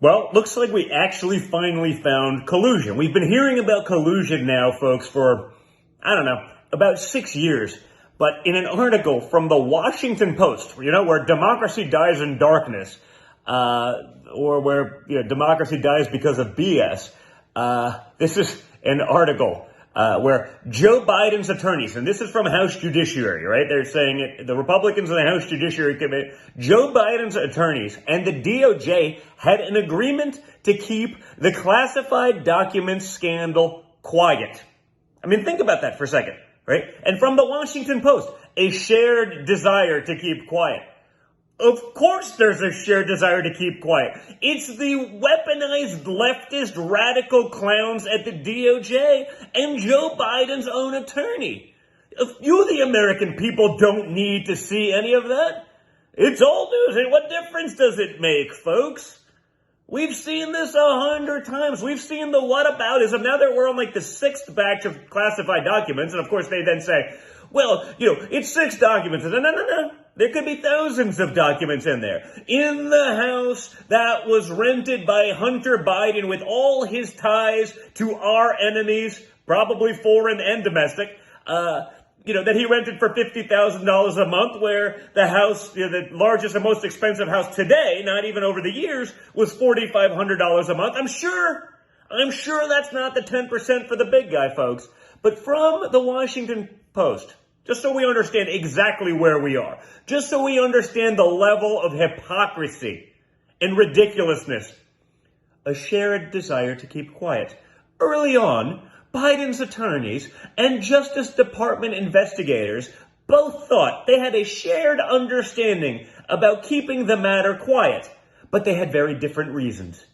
Well, looks like we actually finally found collusion. We've been hearing about collusion now, folks, for, I don't know, about 6 years. But in an article from the Washington Post, where democracy dies in darkness, or where democracy dies because of BS, this is an article where Joe Biden's attorneys, and this is from House Judiciary, right? They're saying it, the Republicans in the House Judiciary Committee, Joe Biden's attorneys and the DOJ had an agreement to keep the classified documents scandal quiet. I mean, think about that for a second, right? And from the Washington Post, a shared desire to keep quiet. Of course there's a shared desire to keep quiet. It's the weaponized leftist radical clowns at the DOJ and Joe Biden's own attorney. You, the American people, don't need to see any of that. It's old news. And what difference does it make, folks? We've seen this 100 times. We've seen the whataboutism. Now that we're on like the 6th batch of classified documents, and of course they then say, well, it's 6 documents. No. There could be thousands of documents in there. In the house that was rented by Hunter Biden with all his ties to our enemies, probably foreign and domestic, that he rented for $50,000 a month, where the house, the largest and most expensive house today, not even over the years, was $4,500 a month. I'm sure that's not the 10% for the big guy, folks. But from the Washington Post, just so we understand exactly where we are, just so we understand the level of hypocrisy and ridiculousness, a shared desire to keep quiet. Early on, Biden's attorneys and Justice Department investigators both thought they had a shared understanding about keeping the matter quiet, but they had very different reasons.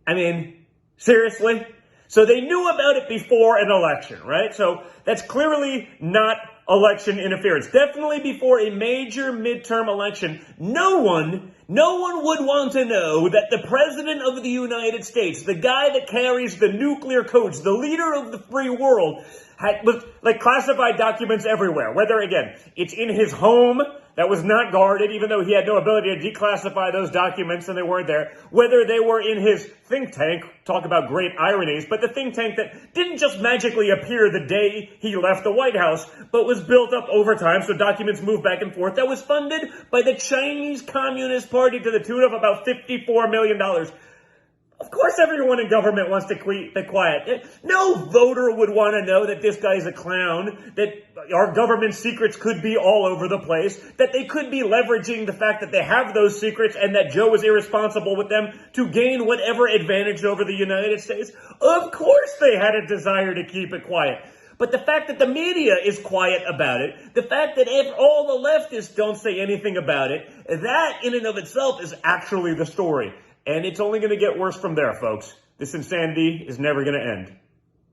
I mean, seriously? So they knew about it before an election, right? So that's clearly not election interference. Definitely before a major midterm election, no one would want to know that the President of the United States, the guy that carries the nuclear codes, the leader of the free world, had classified documents everywhere. Whether, again, it's in his home that was not guarded, even though he had no ability to declassify those documents and they weren't there. Whether they were in his think tank, talk about great ironies, but the think tank that didn't just magically appear the day he left the White House, but was built up over time so documents moved back and forth, that was funded by the Chinese Communist Party to the tune of about $54 million. Of course everyone in government wants to keep it quiet. No voter would want to know that this guy's a clown, that our government secrets could be all over the place, that they could be leveraging the fact that they have those secrets and that Joe is irresponsible with them to gain whatever advantage over the United States. Of course they had a desire to keep it quiet. But the fact that the media is quiet about it, the fact that all the leftists don't say anything about it, that in and of itself is actually the story. And it's only going to get worse from there, folks. This insanity is never going to end.